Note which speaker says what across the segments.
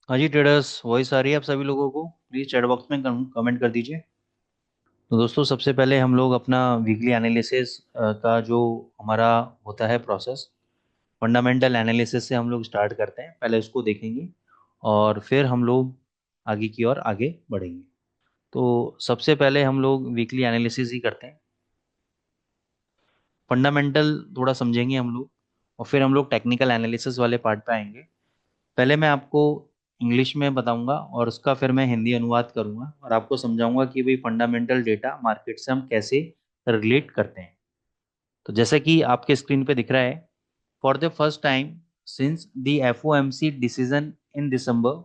Speaker 1: हाँ जी traders, voice आ रही है आप सभी लोगों को? प्लीज़ चैट बॉक्स में कमेंट कर दीजिए। तो दोस्तों, सबसे पहले हम लोग अपना वीकली एनालिसिस का जो हमारा होता है प्रोसेस, फंडामेंटल एनालिसिस से हम लोग स्टार्ट करते हैं। पहले उसको देखेंगे और फिर हम लोग आगे की ओर आगे बढ़ेंगे। तो सबसे पहले हम लोग वीकली एनालिसिस ही करते हैं। फंडामेंटल थोड़ा समझेंगे हम लोग और फिर हम लोग टेक्निकल एनालिसिस वाले पार्ट पे आएंगे। पहले मैं आपको इंग्लिश में बताऊंगा और उसका फिर मैं हिंदी अनुवाद करूंगा और आपको समझाऊंगा कि भाई फंडामेंटल डेटा मार्केट से हम कैसे रिलेट करते हैं। तो जैसे कि आपके स्क्रीन पे दिख रहा है, for the first time since the FOMC decision in December,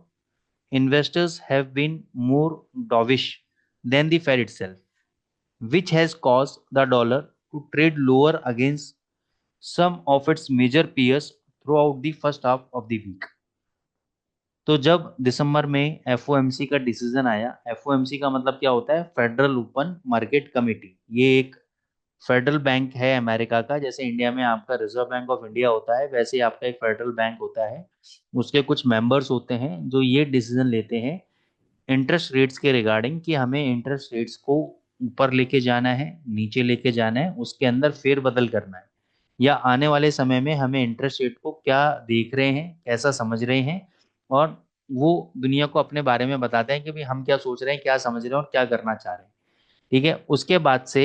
Speaker 1: investors have been more dovish than the Fed itself, which has caused the dollar to trade lower against some of its major peers throughout the first half of the week। तो जब दिसंबर में FOMC का decision आया, FOMC का मतलब क्या होता है? Federal open market committee. ये एक फेडरल बैंक है अमेरिका का। जैसे इंडिया में आपका रिजर्व बैंक ऑफ इंडिया होता है, वैसे ही आपका एक फेडरल बैंक होता है। उसके कुछ मेंबर्स होते हैं जो ये डिसीजन लेते हैं इंटरेस्ट रेट्स के रिगार्डिंग कि हमें इंटरेस्ट रेट्स को ऊपर लेके जाना है, नीचे लेके जाना है, उसके अंदर फेरबदल करना है, या आने वाले समय में हमें इंटरेस्ट रेट को क्या देख रहे हैं, कैसा समझ रहे हैं। और वो दुनिया को अपने बारे में बताते हैं कि भाई हम क्या सोच रहे हैं, क्या समझ रहे हैं और क्या करना चाह रहे हैं। ठीक है। उसके बाद से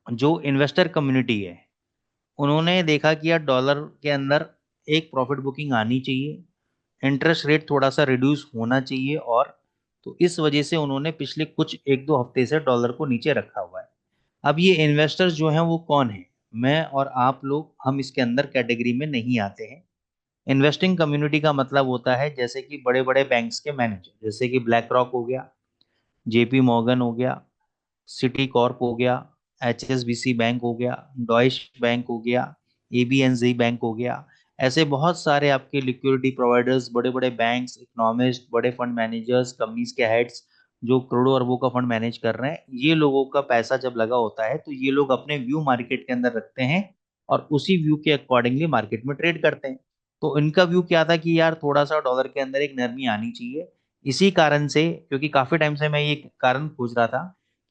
Speaker 1: जो इन्वेस्टर कम्युनिटी है, उन्होंने देखा कि यार डॉलर के अंदर एक प्रॉफिट बुकिंग आनी चाहिए, इंटरेस्ट रेट थोड़ा सा रिड्यूस होना चाहिए। और तो इस वजह से उन्होंने पिछले कुछ एक दो हफ्ते से डॉलर को नीचे रखा हुआ है। अब ये इन्वेस्टर्स जो हैं वो कौन है? मैं और आप लोग हम इसके अंदर कैटेगरी में नहीं आते हैं। इन्वेस्टिंग कम्युनिटी का मतलब होता है जैसे कि बड़े बड़े बैंक्स के मैनेजर, जैसे कि ब्लैक रॉक हो गया, जेपी मॉर्गन हो गया, सिटी कॉर्प हो गया, एचएसबीसी बैंक हो गया, डॉइश बैंक हो गया, एबीएनजी बैंक हो गया। ऐसे बहुत सारे आपके लिक्विडिटी प्रोवाइडर्स, बड़े बड़े बैंक्स, इकोनॉमिस्ट, बड़े फंड मैनेजर्स, कंपनीज के हेड्स जो करोड़ों अरबों का फंड मैनेज कर रहे हैं, ये लोगों का पैसा जब लगा होता है तो ये लोग अपने व्यू मार्केट के अंदर रखते हैं और उसी व्यू के अकॉर्डिंगली मार्केट में ट्रेड करते हैं। तो इनका व्यू क्या था कि यार थोड़ा सा डॉलर के अंदर एक नरमी आनी चाहिए। इसी कारण से, क्योंकि काफी टाइम से मैं ये कारण पूछ रहा था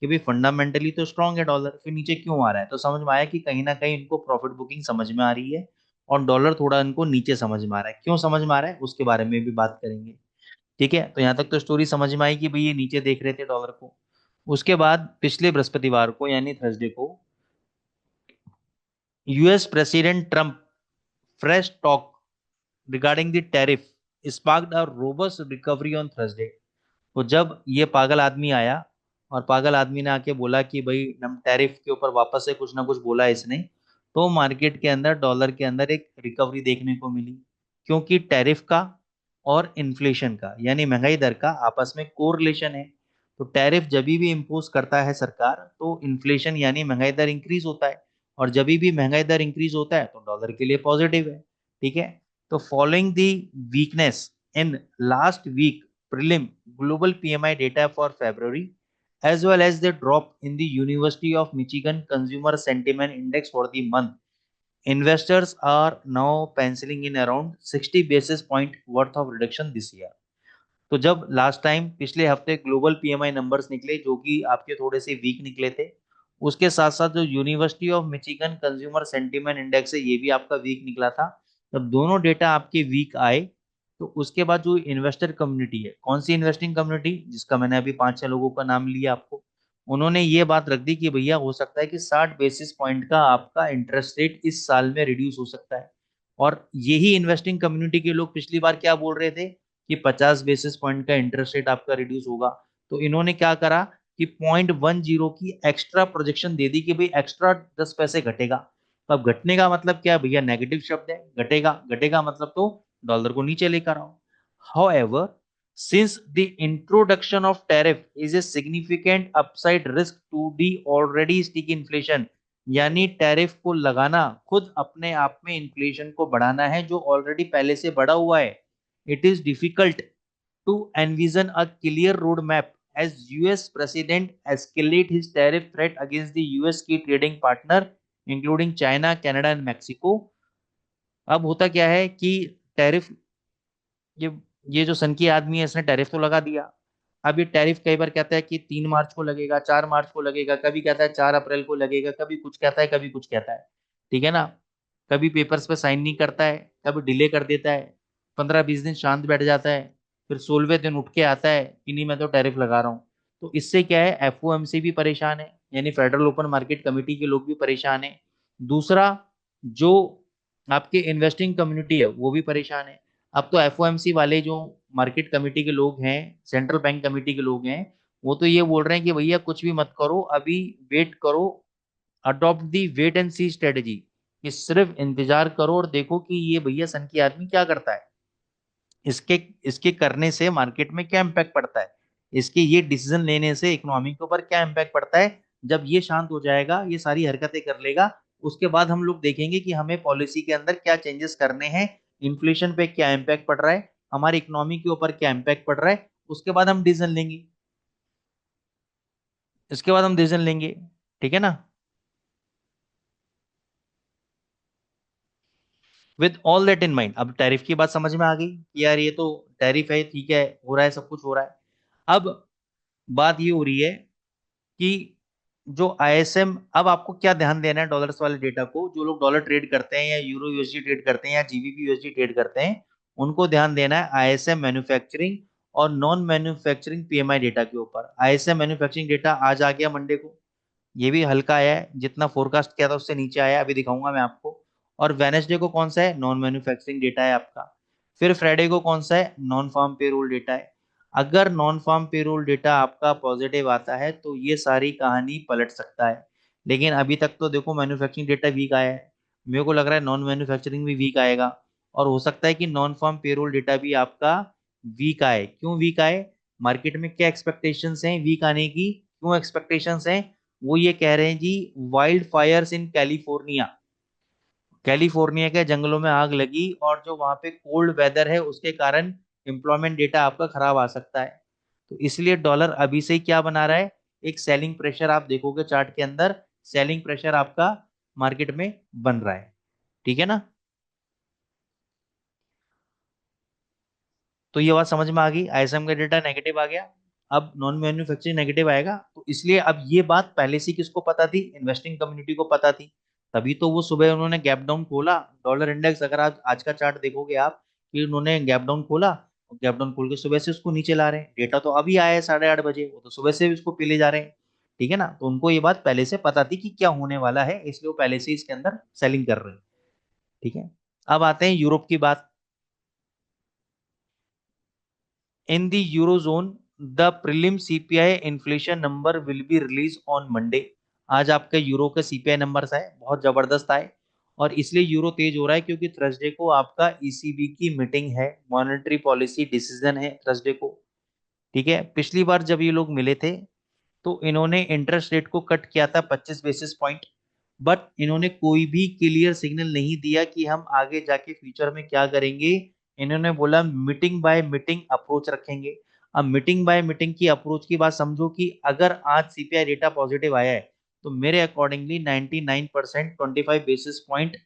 Speaker 1: कि भाई फंडामेंटली तो स्ट्रांग है डॉलर, फिर नीचे क्यों आ रहा है, तो समझ में आया कि कहीं ना कहीं इनको प्रॉफिट बुकिंग समझ में आ रही है और डॉलर थोड़ा इनको नीचे समझ में आ रहा है। क्यों समझ में आ रहा है उसके बारे में भी बात करेंगे। ठीक है। तो यहाँ तक तो स्टोरी समझ में आई कि भाई ये नीचे देख रहे थे डॉलर को। उसके बाद पिछले बृहस्पतिवार को यानी थर्सडे को US president Trump fresh talk regarding the tariff sparked a robust recovery on Thursday. तो जब ये पागल आदमी आया और पागल आदमी ने आके बोला कि भाई हम टैरिफ के ऊपर वापस से कुछ ना कुछ बोला इसने, तो मार्केट के अंदर डॉलर के अंदर एक रिकवरी देखने को मिली। क्योंकि टैरिफ का और इन्फ्लेशन का यानी महंगाई दर का आपस में कोरिलेशन है। तो टैरिफ जब भी इम्पोज करता है सरकार तो इन्फ्लेशन यानी महंगाई दर इंक्रीज होता है, और जब भी महंगाई दर इंक्रीज होता है तो डॉलर के लिए पॉजिटिव है। ठीक है। तो following the weakness in last week prelim global PMI data for February, as well as the drop in the University of Michigan Consumer Sentiment Index for the month, investors are now penciling in around 60 basis point worth of reduction this year। तो जब last time पिछले हफ्ते global PMI numbers निकले जो कि आपके थोड़े से वीक निकले थे, उसके साथ साथ जो university of Michigan consumer sentiment index है ये भी आपका वीक निकला था। जब दोनों डेटा आपके वीक आए तो उसके बाद जो इन्वेस्टर कम्युनिटी है, कौन सी इन्वेस्टिंग कम्युनिटी, जिसका मैंने अभी 5-6 लोगों का नाम लिया आपको, उन्होंने ये बात रख दी कि भैया हो सकता है कि 60 बेसिस पॉइंट का आपका इंटरेस्ट रेट इस साल में रिड्यूस हो सकता है। और यही इन्वेस्टिंग कम्युनिटी के लोग पिछली बार क्या बोल रहे थे कि 50 बेसिस पॉइंट का इंटरेस्ट रेट आपका रिड्यूस होगा। तो इन्होंने क्या करा कि 0.10 की एक्स्ट्रा प्रोजेक्शन दे दी कि भाई एक्स्ट्रा 10 पैसे घटेगा। तो अब घटने का मतलब क्या है भैया? नेगेटिव शब्द है। घटेगा, घटेगा मतलब तो डॉलर को नीचे लेकर आओ। However, since the introduction of tariff is a significant upside risk to the already sticky inflation, यानी टैरिफ को लगाना खुद अपने आप में इन्फ्लेशन को बढ़ाना है जो ऑलरेडी पहले से बढ़ा हुआ है। It is difficult to envision a clear road map as US President escalate his tariff threat against the US key trading partner including China, Canada and Mexico। अब होता क्या है कि टैरिफ ये ये जो सन की आदमी है इसने टैरिफ तो लगा दिया। अब ये टैरिफ कई बार कहता है कि 3 मार्च को लगेगा, 4 मार्च को लगेगा, कभी कहता है 4 अप्रैल को लगेगा, कभी कुछ कहता है, कभी कुछ कहता है। ठीक है ना। कभी पेपर्स पे साइन नहीं करता है, कभी डिले कर देता है, 15-20 दिन शांत बैठ जाता है, फिर 16वें दिन उठ के आता है कि नहीं मैं तो टैरिफ लगा रहा हूँ। तो इससे क्या है, एफओएमसी भी परेशान है, यानी फेडरल ओपन मार्केट कमेटी के लोग भी परेशान है। दूसरा, जो आपके इन्वेस्टिंग कम्युनिटी है वो भी परेशान है। अब तो एफओएमसी वाले जो मार्केट कमेटी के लोग हैं, सेंट्रल बैंक कमेटी के लोग हैं, वो तो ये बोल रहे हैं कि भैया कुछ भी मत करो, अभी वेट करो, adopt the wait and see strategy, कि सिर्फ इंतजार करो और देखो कि ये भैया सन की आदमी क्या करता है, इसके इसके करने से मार्केट में क्या इम्पैक्ट पड़ता है, इसके ये डिसीजन लेने से इकोनॉमी के ऊपर क्या इम्पैक्ट पड़ता है। जब ये शांत हो जाएगा, ये सारी हरकतें कर लेगा, उसके बाद हम लोग देखेंगे कि हमें पॉलिसी के अंदर क्या चेंजेस करने हैं, इन्फ्लेशन पे क्या इम्पैक्ट पड़ रहा है, हमारी इकोनॉमी के ऊपर क्या इम्पैक्ट पड़ रहा है, उसके बाद हम डिसीजन लेंगे। इसके बाद हम डिसीजन लेंगे। ठीक है ना। With all that in mind, अब टैरिफ की बात समझ में आ गई कि यार ये तो टैरिफ है, ठीक है, हो रहा है, सब कुछ हो रहा है। अब बात ये हो रही है कि जो आईएसएम, अब आपको क्या ध्यान देना है डॉलर्स वाले डेटा को, जो लोग डॉलर ट्रेड करते हैं या यूरो यूएसडी ट्रेड करते हैं या जीबीपी यूएसडी ट्रेड करते हैं, उनको ध्यान देना है आईएसएम मैन्युफैक्चरिंग और नॉन मैन्युफैक्चरिंग पीएमआई डेटा के ऊपर। आईएसएम मैन्युफैक्चरिंग डेटा आज आ गया मंडे को, ये भी हल्का आया है, जितना फोरकास्ट किया था उससे नीचे आया है, अभी दिखाऊंगा मैं आपको। और वेनेसडे को कौन सा है, नॉन मैन्युफैक्चरिंग डेटा है आपका। फिर फ्राइडे को कौन सा है, नॉन फार्म पेरोल डेटा है। अगर नॉन फार्म पेरोल डेटा आपका पॉजिटिव आता है तो ये सारी कहानी पलट सकता है। लेकिन अभी तक तो देखो मैन्युफैक्चरिंग डेटा वीक आया है, मेरे को लग रहा है नॉन मैन्युफैक्चरिंग भी वीक आएगा। और हो सकता है कि नॉन फार्म पेरोल डेटा भी आपका वीक आए। क्यों वीक आए, मार्केट में क्या एक्सपेक्टेशंस हैं वीक आने की, क्यों एक्सपेक्टेशंस हैं, वो ये कह रहे हैं जी, wildfires in California, California के जंगलों में आग लगी और जो वहां पे कोल्ड वेदर है उसके कारण एम्प्लॉयमेंट डेटा आपका खराब आ सकता है। तो इसलिए डॉलर अभी से ही क्या बना रहा है, एक सेलिंग प्रेशर, आप देखोगे चार्ट के अंदर सेलिंग प्रेशर आपका मार्केट में बन रहा है। ठीक है ना। तो ये बात समझ में आ गई, आईएसएम का डेटा नेगेटिव आ गया, अब नॉन मैन्युफैक्चरिंग नेगेटिव आएगा। तो इसलिए अब ये बात पहले से किसको पता थी, इन्वेस्टिंग कम्युनिटी को पता थी। तभी तो वो सुबह उन्होंने गैप डाउन खोला। डॉलर इंडेक्स अगर आज आज का चार्ट देखोगे आप, कि उन्होंने गैप डाउन खोला, और गैप डाउन खोल के सुबह से उसको नीचे ला रहे हैं। डेटा तो अभी आया है 8:30 बजे, वो तो सुबह से भी उसको पीले जा रहे हैं। ठीक है ना। तो उनको ये बात पहले से पता थी कि क्या होने वाला है, इसलिए वो पहले से ही इसके अंदर सेलिंग कर रहे हैं। ठीक है। अब आते हैं यूरोप की बात। In the Eurozone, the prelim CPI inflation number will be released on Monday। आज आपका यूरो का सीपीआई नंबर आए, बहुत जबरदस्त आए, और इसलिए यूरो तेज हो रहा है क्योंकि थर्सडे को आपका ईसीबी की मीटिंग है, मॉनेटरी पॉलिसी डिसीजन है थर्सडे को। ठीक है। पिछली बार जब ये लोग मिले थे तो इन्होंने इंटरेस्ट रेट को कट किया था 25 बेसिस पॉइंट, बट इन्होंने कोई भी क्लियर सिग्नल नहीं दिया कि हम आगे जाके फ्यूचर में क्या करेंगे। इन्होंने बोला मीटिंग बाय मीटिंग अप्रोच रखेंगे। अब मीटिंग बाय मीटिंग की अप्रोच की बात समझो कि अगर आज सीपीआई डेटा पॉजिटिव आया है तो मेरे अकॉर्डिंगली 99% 25 बेसिस पॉइंट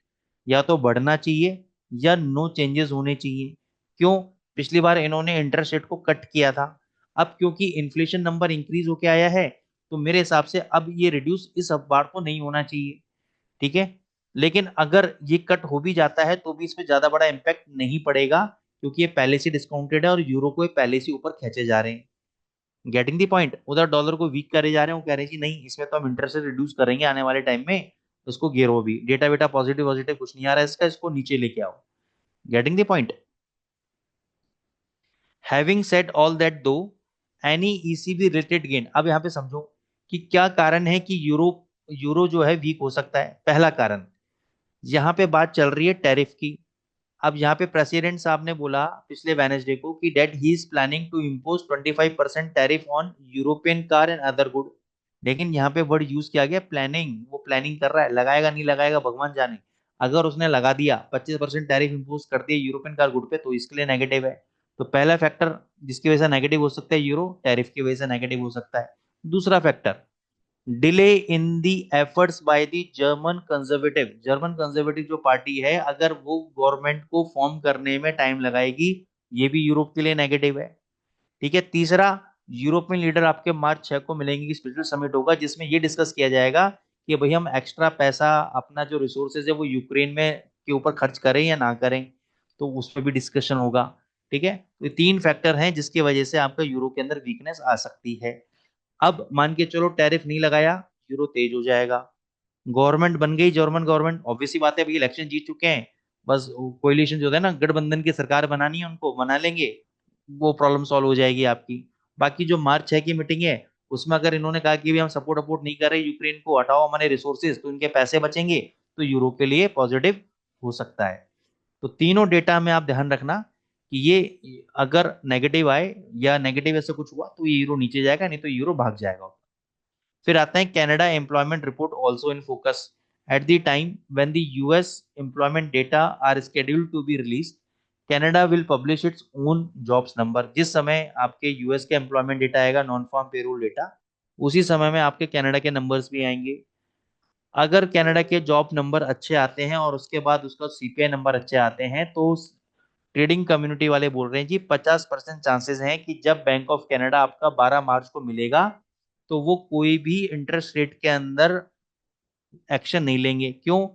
Speaker 1: या तो बढ़ना चाहिए या नो चेंजेस होने चाहिए। क्यों, पिछली बार इन्होंने इंटरेस्ट रेट को कट किया था, अब क्योंकि इन्फ्लेशन नंबर इंक्रीज होके आया है तो मेरे हिसाब से अब ये रिड्यूस इस बार को नहीं होना चाहिए। ठीक है। लेकिन अगर ये कट हो भी जाता है तो भी इसमें ज्यादा बड़ा इम्पैक्ट नहीं पड़ेगा, क्योंकि ये पहले से डिस्काउंटेड है और यूरो को ये पहले से ऊपर खींचे जा रहे हैं। गेटिंग दी पॉइंट, उधर डॉलर को वीक करे जा रहे हैं, वो कह रहे हैं जी नहीं इसमें तो हम इंटरेस्ट रिड्यूस करेंगे आने वाले टाइम में, उसको गिरो भी, डेटा बेटा पॉजिटिव पॉजिटिव कुछ नहीं आ रहा है इसका, इसको नीचे लेके आओ। Getting the point. Having said all that दो, एनी ईसीबी रिलेटेड गेन, अब यहाँ पे समझो कि क्या कारण है कि यूरो यूरो जो है वीक हो सकता है। पहला कारण, यहाँ पे बात चल रही है टैरिफ की। अब यहाँ पे प्रेसिडेंट साहब ने बोला पिछले वेनेसडे को कि that he is planning to impose 25% tariff on European car and other good. लेकिन यहाँ पे वर्ड यूज किया गया प्लानिंग, वो प्लानिंग कर रहा है, लगाएगा नहीं लगाएगा भगवान जाने। अगर उसने लगा दिया 25% टैरिफ इम्पोज कर दिया यूरोपियन कार गुड पे तो इसके लिए नेगेटिव है। तो पहला फैक्टर जिसकी वजह से नेगेटिव हो सकता है यूरो, टैरिफ की वजह से नेगेटिव हो सकता है। दूसरा factor, delay in the efforts by the German conservative, German conservative जो पार्टी है अगर वो गवर्नमेंट को फॉर्म करने में टाइम लगाएगी ये भी यूरोप के लिए नेगेटिव है। ठीक है, तीसरा, यूरोपियन लीडर आपके मार्च 6 को मिलेंगे, स्पेशल समिट होगा जिसमें ये डिस्कस किया जाएगा कि भाई हम एक्स्ट्रा पैसा, अपना जो रिसोर्सेज है वो यूक्रेन में के ऊपर खर्च करें या ना करें, तो उस पर भी डिस्कशन होगा। ठीक है, तो ये तीन फैक्टर हैं जिसकी वजह से आपका यूरो के अंदर वीकनेस आ सकती है। अब मान के चलो टैरिफ नहीं लगाया, यूरो तेज हो जाएगा। गवर्नमेंट बन गई जर्मन गवर्नमेंट, ऑब्वियसली बात है, अभी इलेक्शन जीत चुके हैं, बस कोalition जो होता है ना, गठबंधन की सरकार बनानी है उनको, बना लेंगे, वो प्रॉब्लम सॉल्व हो जाएगी आपकी। बाकी जो मार्च 6 की मीटिंग है, उसमें अगर इन्होंने कहा कि भी हम सपोर्ट अपोर्ट नहीं कर रहे यूक्रेन को, हटाओ हमारे रिसोर्सेज, तो इनके पैसे बचेंगे, तो यूरो के लिए पॉजिटिव हो सकता है। तो तीनों डेटा में आप ध्यान रखना कि ये अगर नेगेटिव आए या नेगेटिव ऐसे कुछ हुआ तो ये यूरो नीचे जाएगा, नहीं तो यूरो भाग जाएगा। फिर आता है Canada employment report also in focus at the time when the US employment data are scheduled to be release, Canada will publish its own jobs number. जिस समय आपके यूएस के एम्प्लॉयमेंट डेटा आएगा, नॉन फार्म पेरोल डेटा, उसी समय में आपके Canada के नंबर्स भी आएंगे। अगर कनाडा के जॉब नंबर अच्छे आते हैं और उसके बाद उसका सीपीआई नंबर अच्छे आते हैं, तो ट्रेडिंग कम्युनिटी वाले बोल रहे हैं जी 50% चांसेस हैं कि जब बैंक ऑफ कनाडा आपका 12 मार्च को मिलेगा, तो वो कोई भी इंटरेस्ट रेट के अंदर एक्शन नहीं लेंगे। क्यों?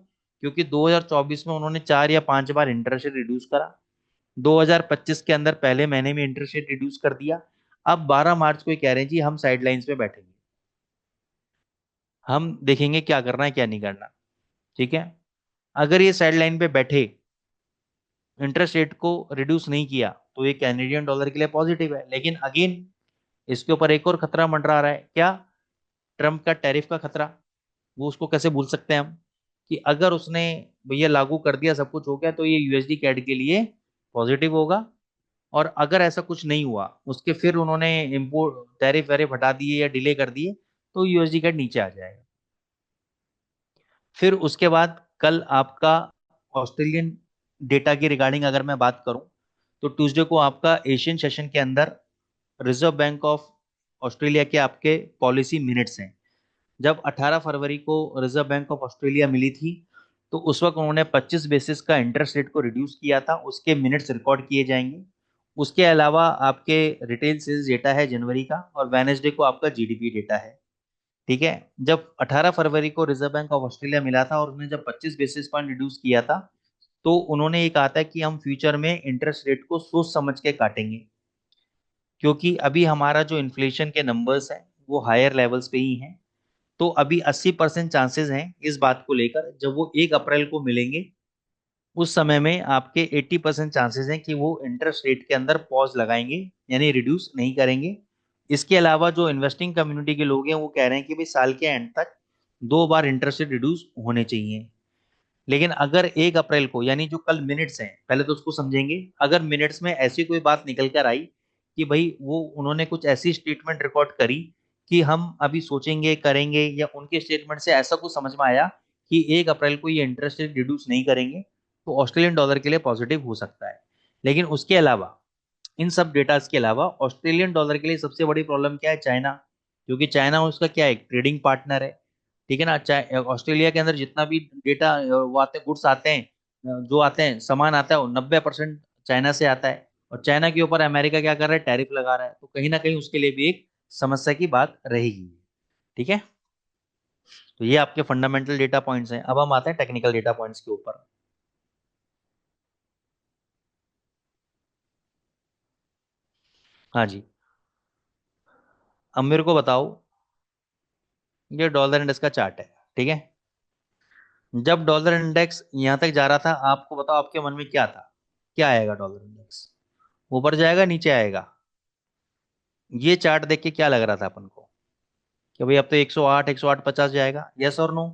Speaker 1: क्योंकि 2024 में उन्होंने 4 या 5 बार इंटरेस्ट रेट रिड्यूस करा, 2025 के अंदर पहले महीने में इंटरेस्ट रेट रिड्यूस कर दिया। अब 12 मार्च को ये कह रहे हैं जी हम साइडलाइंस पे बैठेंगे, हम देखेंगे क्या करना है क्या नहीं करना। ठीक है, अगर ये साइडलाइन पे बैठे, इंटरेस्ट रेट को रिड्यूस नहीं किया, तो ये कैनेडियन डॉलर के लिए पॉजिटिव है। लेकिन अगेन इसके ऊपर एक और खतरा मंडरा रहा है, क्या? ट्रम्प का टैरिफ का खतरा। वो उसको कैसे भूल सकते हैं हम, कि अगर उसने भैया लागू कर दिया, सब कुछ हो गया, तो ये यूएसडी कैड के लिए पॉजिटिव होगा। और अगर ऐसा कुछ नहीं हुआ, उसके फिर उन्होंने इम्पोर्ट टैरिफ वैरिफ हटा दिए या डिले कर दिए, तो यूएसडी कैड नीचे आ जाएगा। फिर उसके बाद कल आपका ऑस्ट्रेलियन डेटा की रिगार्डिंग अगर मैं बात करूं, तो ट्यूसडे को आपका एशियन सेशन के अंदर रिजर्व बैंक ऑफ ऑस्ट्रेलिया के आपके पॉलिसी मिनट्स हैं। जब 18 फरवरी को रिजर्व बैंक ऑफ ऑस्ट्रेलिया मिली थी, तो उस वक्त उन्होंने 25 बेसिस का इंटरेस्ट रेट को रिड्यूस किया था, उसके मिनट्स रिकॉर्ड किए जाएंगे। उसके अलावा आपके रिटेल सेल्स डेटा है जनवरी का, और वेनेसडे को आपका जीडीपी डेटा है। ठीक है, जब 18 फरवरी को रिजर्व बैंक ऑफ ऑस्ट्रेलिया मिला था और उसने जब 25 बेसिस पॉइंट रिड्यूस किया था, तो उन्होंने ये कहा था कि हम फ्यूचर में इंटरेस्ट रेट को सोच समझ के काटेंगे, क्योंकि अभी हमारा जो इन्फ्लेशन के नंबर्स हैं वो हायर लेवल्स पे ही हैं। तो अभी 80% चांसेस हैं इस बात को लेकर, जब वो 1 अप्रैल को मिलेंगे, उस समय में आपके 80% चांसेस हैं कि वो इंटरेस्ट रेट के अंदर पॉज लगाएंगे, यानी रिड्यूस नहीं करेंगे। इसके अलावा जो इन्वेस्टिंग कम्युनिटी के लोग हैं वो कह रहे हैं कि भाई साल के एंड तक 2 बार इंटरेस्ट रेट रिड्यूस होने चाहिए। लेकिन अगर 1 अप्रैल को, यानी जो कल मिनट्स हैं, पहले तो उसको समझेंगे, अगर मिनट्स में ऐसी कोई बात निकल कर आई कि भाई वो उन्होंने कुछ ऐसी स्टेटमेंट रिकॉर्ड करी कि हम अभी सोचेंगे करेंगे, या उनके स्टेटमेंट से ऐसा कुछ समझ में आया कि 1 अप्रैल को ये इंटरेस्ट रेट रिड्यूस नहीं करेंगे, तो ऑस्ट्रेलियन डॉलर के लिए पॉजिटिव हो सकता है। लेकिन उसके अलावा, इन सब डेटास के अलावा, ऑस्ट्रेलियन डॉलर के लिए सबसे बड़ी प्रॉब्लम क्या है? चाइना। क्योंकि चाइना उसका क्या है, ट्रेडिंग पार्टनर है। ठीक है ना, ऑस्ट्रेलिया के अंदर जितना भी डेटा वो आते हैं, गुड्स आते हैं, जो आते हैं, सामान आता है, वो 90% चाइना से आता है। और चाइना के ऊपर अमेरिका क्या कर रहा है? टैरिफ लगा रहा है, तो कहीं ना कहीं उसके लिए भी एक समस्या की बात रहेगी। ठीक है, तो ये आपके फंडामेंटल डेटा पॉइंट्स हैं। अब हम आते हैं टेक्निकल डेटा पॉइंट्स के ऊपर। हाँ जी, अब मेरे को बताओ, ये डॉलर इंडेक्स का चार्ट है। ठीक है, जब डॉलर इंडेक्स यहां तक जा रहा था, आपको बताओ आपके मन में क्या था? क्या आएगा डॉलर इंडेक्स? ऊपर जाएगा, नीचे आएगा? ये चार्ट देख के क्या लग रहा था अपन को, कि भाई अब तो 108 108 50 जाएगा? यस और नो?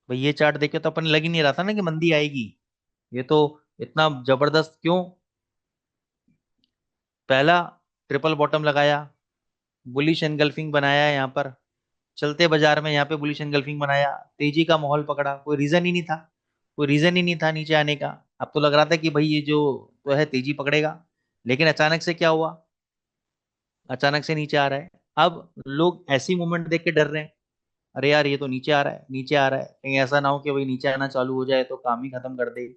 Speaker 1: भाई ये चार्ट देख के तो अपन लग ही नहीं रहा था ना कि मंदी आएगी। ये तो इतना जबरदस्त क्यों? पहला, ट्रिपल बॉटम लगाया, बुलिश एनगल्फिंग बनाया यहाँ पर, चलते बाजार में यहाँ पे बुलिश एनगल्फिंग बनाया, तेजी का माहौल पकड़ा, कोई रीजन ही नहीं था, कोई रीजन ही नहीं था नीचे आने का। अब तो लग रहा था कि भाई ये जो तो है तेजी पकड़ेगा, लेकिन अचानक से क्या हुआ? अचानक से नीचे आ रहा है। अब लोग ऐसी मूवमेंट देख के डर रहे हैं, अरे यार ये तो नीचे आ रहा है, नीचे आ रहा है, कहीं ऐसा ना हो कि भाई नीचे आना चालू हो जाए तो काम ही खत्म कर दे।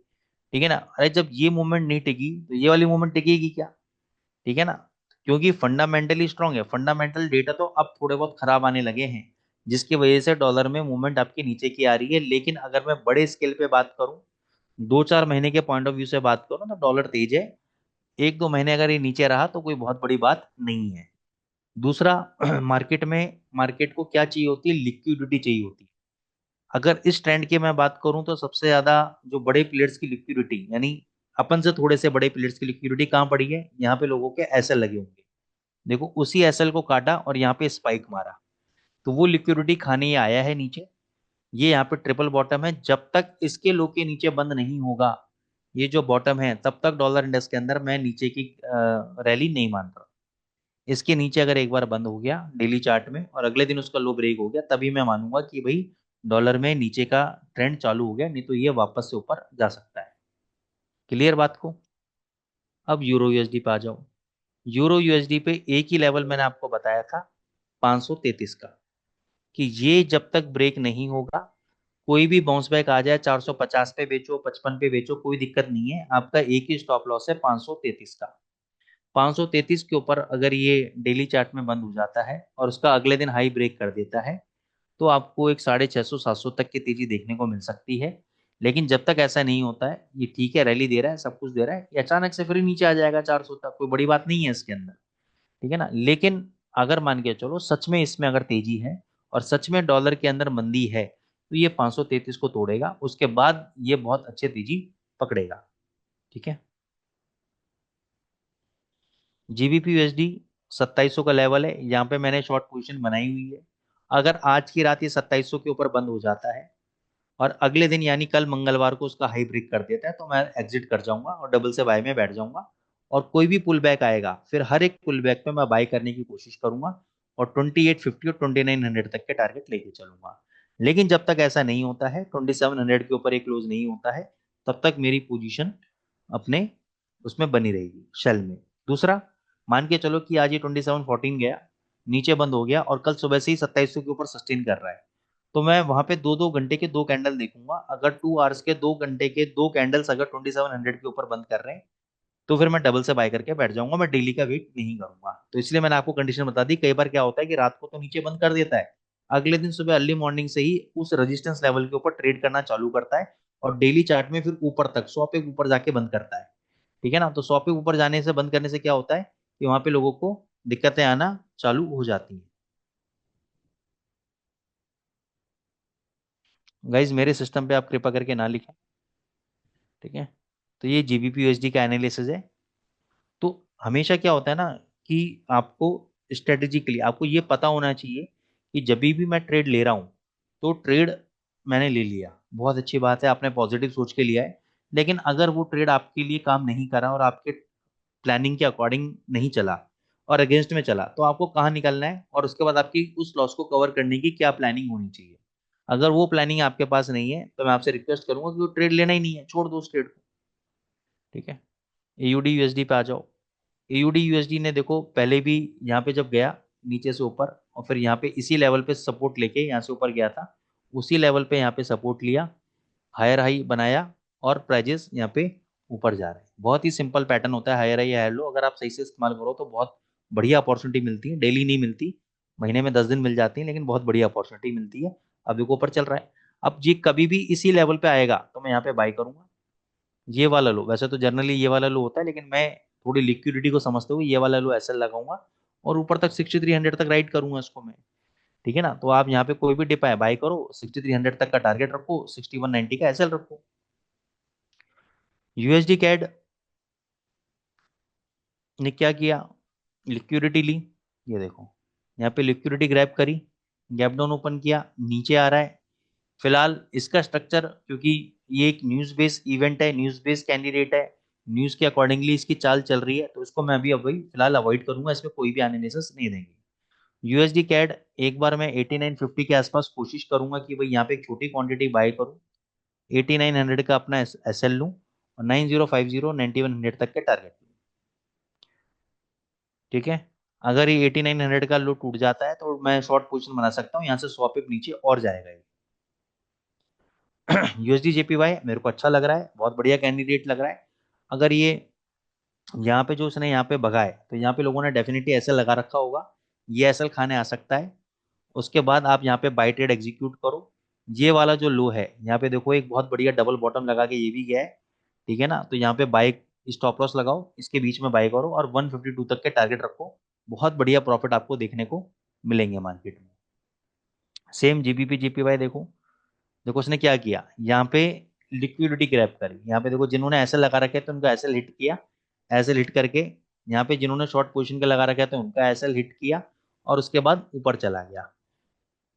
Speaker 1: ठीक है ना। अरे जब ये मूवमेंट नहीं टिकी तो ये वाली मूवमेंट टिकेगी क्या? ठीक है ना। क्योंकि फंडामेंटली स्ट्रांग है, फंडामेंटल डेटा तो अब थोड़े बहुत खराब आने लगे हैं, जिसकी वजह से डॉलर में मूवमेंट आपकी नीचे की आ रही है। लेकिन अगर मैं बड़े स्केल पे बात करूं, 2-4 महीने के पॉइंट ऑफ व्यू से बात करूं तो डॉलर तेज है। 1-2 महीने अगर ये नीचे रहा तो कोई बहुत बड़ी बात नहीं है। दूसरा मार्केट को क्या चाहिए होती है? लिक्विडिटी चाहिए होती है। अगर इस ट्रेंड की मैं बात करूं तो सबसे ज्यादा जो बड़े प्लेयर्स की लिक्विडिटी, यानी अपन से थोड़े से बड़े प्लेयर्स की लिक्विडिटी कहाँ पड़ी है? यहाँ पे लोगों के एसएल लगे होंगे। देखो उसी एसएल को काटा और यहाँ पे स्पाइक मारा, तो वो लिक्विडिटी खाने ही आया है नीचे। ये यहाँ पे ट्रिपल बॉटम है, जब तक इसके लो के नीचे बंद नहीं होगा ये जो बॉटम है, तब तक डॉलर इंडेक्स के अंदर मैं नीचे की रैली नहीं मान रहा। इसके नीचे अगर एक बार बंद हो गया डेली चार्ट में और अगले दिन उसका लो ब्रेक हो गया, तभी मैं मानूंगा कि भाई डॉलर में नीचे का ट्रेंड चालू हो गया, नहीं तो ये वापस से ऊपर जा सकता है। क्लियर बात को? अब यूरो यूएसडी पे आ जाओ। यूरो यूएसडी पे एक ही लेवल मैंने आपको बताया था, 533 का, कि ये जब तक ब्रेक नहीं होगा, कोई भी बाउंस बैक आ जाए, 450 पे बेचो, 55 पे बेचो, कोई दिक्कत नहीं है। आपका एक ही स्टॉप लॉस है 533 का। 533 के ऊपर अगर ये डेली चार्ट में बंद हो जाता है और उसका अगले दिन हाई ब्रेक कर देता है, तो आपको एक 650-700 तक की तेजी देखने को मिल सकती है। लेकिन जब तक ऐसा नहीं होता है, ये ठीक है, रैली दे रहा है, सब कुछ दे रहा है, ये अचानक से फिर नीचे आ जाएगा 400 तक, कोई बड़ी बात नहीं है इसके अंदर। ठीक है ना। लेकिन अगर मान के चलो सच में इसमें अगर तेजी है और सच में डॉलर के अंदर मंदी है, तो ये 533 को तोड़ेगा, उसके बाद ये बहुत अच्छे तेजी पकड़ेगा। ठीक है। जीबीपी यूएसडी 2700 का लेवल है, यहाँ पे मैंने शॉर्ट पोजीशन बनाई हुई है। अगर आज की रात ये 2700 के ऊपर बंद हो जाता है और अगले दिन यानी कल मंगलवार को उसका हाई ब्रेक कर देता है, तो मैं एग्जिट कर जाऊंगा और डबल से बाय में बैठ जाऊंगा। और कोई भी पुल बैक आएगा, फिर हर एक पुल बैक पे मैं बाय करने की कोशिश करूंगा और 2850 और 2900 तक के टारगेट लेके चलूंगा। लेकिन जब तक ऐसा नहीं होता है, 2700 के ऊपर एक क्लोज नहीं होता है, तब तक मेरी पोजीशन अपने उसमें बनी रहेगी शेल में। दूसरा, मान के चलो कि आज ये 2714 गया, नीचे बंद हो गया और कल सुबह से ही 2700 के ऊपर सस्टेन कर रहा है, तो मैं वहां पे 2-2 घंटे के दो कैंडल देखूंगा। अगर 2 आवर्स के 2 घंटे के दो कैंडल्स अगर 2700 के ऊपर बंद कर रहे हैं, तो फिर मैं डबल से बाय करके बैठ जाऊंगा, मैं डेली का वेट नहीं करूंगा। तो इसलिए मैंने आपको कंडीशन बता दी। कई बार क्या होता है कि रात को तो नीचे बंद कर देता है, अगले दिन सुबह अर्ली मॉर्निंग से ही उस रेजिस्टेंस लेवल के ऊपर ट्रेड करना चालू करता है और डेली चार्ट में फिर ऊपर तक 100 पे ऊपर जाके बंद करता है। ठीक है ना। तो 100 पे ऊपर जाने से, बंद करने से क्या होता है कि वहां पे लोगों को दिक्कतें आना चालू हो जाती हैं। गाइज मेरे सिस्टम पे आप कृपा करके ना लिखें। ठीक है। तो ये जीबीपी यूएसडी का एनालिसिस है। तो हमेशा क्या होता है ना कि आपको स्ट्रेटेजिकली आपको ये पता होना चाहिए कि जब भी मैं ट्रेड ले रहा हूँ, तो ट्रेड मैंने ले लिया, बहुत अच्छी बात है, आपने पॉजिटिव सोच के लिया है। लेकिन अगर वो ट्रेड आपके लिए काम नहीं करा और आपके प्लानिंग के अकॉर्डिंग नहीं चला और अगेंस्ट में चला, तो आपको कहाँ निकलना है और उसके बाद आपकी उस लॉस को कवर करने की क्या प्लानिंग होनी चाहिए। अगर वो प्लानिंग आपके पास नहीं है, तो मैं आपसे रिक्वेस्ट करूंगा कि वो ट्रेड लेना ही नहीं है, छोड़ दो उस ट्रेड को। ठीक है। एयूडी यूएसडी पे आ जाओ। एयूडी यूएसडी ने देखो पहले भी यहाँ पे जब गया नीचे से ऊपर और फिर यहाँ पे इसी लेवल पे सपोर्ट लेके यहाँ से ऊपर गया था, उसी लेवल पे यहाँ पे सपोर्ट लिया, हायर हाई बनाया और प्राइजेस यहाँ पे ऊपर जा रहे हैं। बहुत ही सिंपल पैटर्न होता है, हायर हाई हायर लो, अगर आप सही से इस्तेमाल करो तो बहुत बढ़िया अपॉर्चुनिटी मिलती है। डेली नहीं मिलती, महीने में 10 दिन मिल जाती है, लेकिन बहुत बढ़िया अपॉर्चुनिटी मिलती है। अब देखो ऊपर चल रहा है, अब ये कभी भी इसी लेवल पे आएगा तो मैं यहाँ पे बाई करूंगा। ये वाला लो, वैसे तो जनरली ये वाला लो होता है, लेकिन मैं थोड़ी लिक्विडिटी को समझते हुए ये वाला लो ऐसे लगाऊंगा और ऊपर तक 6300 तक राइड करूंगा इसको मैं। ठीक है ना। तो आप यहाँ पे कोई भी डिप आए बाय करो, 6300 तक का टारगेट रखो, 6190 का एसएल रखो। यूएसडी कैड ने क्या किया? लिक्विडिटी ली, ये देखो यहाँ पे लिक्विडिटी ग्रैब करी, गैप डाउन ओपन किया, नीचे आ रहा है। फिलहाल इसका स्ट्रक्चर, क्योंकि ये एक न्यूज बेस्ड इवेंट है, न्यूज बेस्ड कैंडिडेट है, न्यूज के अकॉर्डिंगली इसकी चाल चल रही है, तो इसको मैं अभी अभी फिलहाल अवॉइड करूंगा, इसमें कोई भी एनालिसिस नहीं देंगे। यूएसडी कैड एक बार मैं 8950 के आसपास कोशिश करूंगा कि भाई यहाँ पे एक छोटी क्वांटिटी बाय करूं, 8900 का अपना एसएल लूं और 9050 9100 तक के टारगेट लूं। ठीक है। अगर ये 8900 का लो टूट जाता है तो मैं शॉर्ट पोजीशन बना सकता हूँ, यहाँ से 100 पिप नीचे और जाएगा ये। यूएसडी जेपीवाई मेरे को अच्छा लग रहा है, बहुत बढ़िया कैंडिडेट लग रहा है। अगर ये यहाँ पे जो उसने यहाँ पे भगाए तो यहाँ पे लोगों ने डेफिनेटली एसएल लगा रखा होगा, ये एसएल खाने आ सकता है। उसके बाद आप यहाँ पे बाई ट्रेड एग्जीक्यूट करो। ये वाला जो लो है यहाँ पे देखो, एक बहुत बढ़िया डबल बॉटम लगा के ये भी गया है, ठीक है ना। तो यहाँ पे बाई स्टॉप लॉस लगाओ, इसके बीच में बाई करो और 152 तक के टारगेट रखो। बहुत बढ़िया प्रॉफिट आपको देखने को मिलेंगे मार्केट में। सेम जीबीपी जीपीवाई देखो, देखो उसने क्या किया यहाँ पे, लिक्विडिटी ग्रैब करी। यहाँ पे देखो जिन्होंने ऐसे लगा रखे तो उनका एसएल हिट किया, एसएल हिट करके यहाँ पे जिन्होंने शॉर्ट पोजीशन के लगा रखे तो उनका एसएल हिट किया और उसके बाद ऊपर चला गया।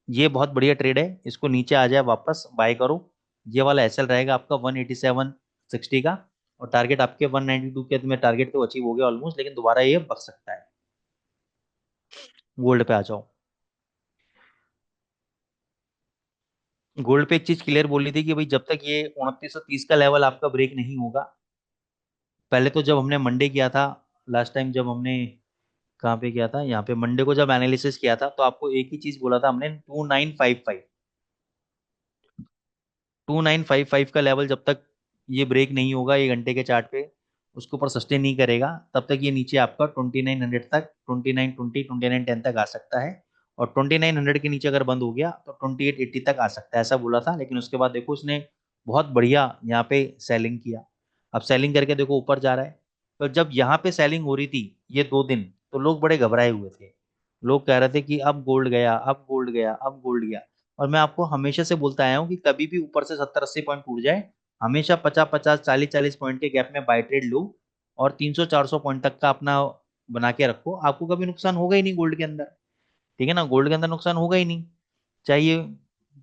Speaker 1: ये बहुत बढ़िया ट्रेड है, इसको नीचे आ जाए वापस बाय करो। ये वाला एसएल रहेगा आपका 187.60 का, और टारगेट आपके 192 के में टारगेट तो अचीव हो गया ऑलमोस्ट, लेकिन दोबारा ये बच सकता है। गोल्ड पे आ जाओ। गोल्ड पे एक चीज क्लियर बोली थी कि भाई जब तक ये 2930 का लेवल आपका ब्रेक नहीं होगा, पहले तो जब हमने मंडे किया था, लास्ट टाइम जब हमने कहाँ पे किया था, यहाँ पे मंडे को जब एनालिसिस किया था तो आपको एक ही चीज बोला था हमने, 2955 का लेवल जब तक ये ब्रेक नहीं होगा, ये घंटे के चार्ट पे उसके ऊपर सस्टेन नहीं करेगा, तब तक ये नीचे आपका 2900 तक, 2920 2910 तक आ सकता है। और 2900 के नीचे अगर बंद हो गया तो 2880 तक आ सकता है, ऐसा बोला था। लेकिन उसके बाद देखो उसने बहुत बढ़िया यहाँ पे सेलिंग किया। अब सेलिंग करके देखो ऊपर जा रहा है। तो जब यहाँ पे सेलिंग हो रही थी ये 2 दिन, तो लोग बड़े घबराए हुए थे। लोग कह रहे थे कि अब गोल्ड गया, अब गोल्ड गया, अब गोल्ड गया। और मैं आपको हमेशा से बोलता आया हूँ कि कभी भी ऊपर से 70-80 पॉइंट टूट जाए, हमेशा 50-50 40-40 पॉइंट के गैप में बाय ट्रेड लो और 300-400 पॉइंट तक का अपना बना के रखो, आपको कभी नुकसान होगा ही नहीं गोल्ड के अंदर। ठीक है ना, गोल्ड के अंदर नुकसान होगा ही नहीं। चाहिए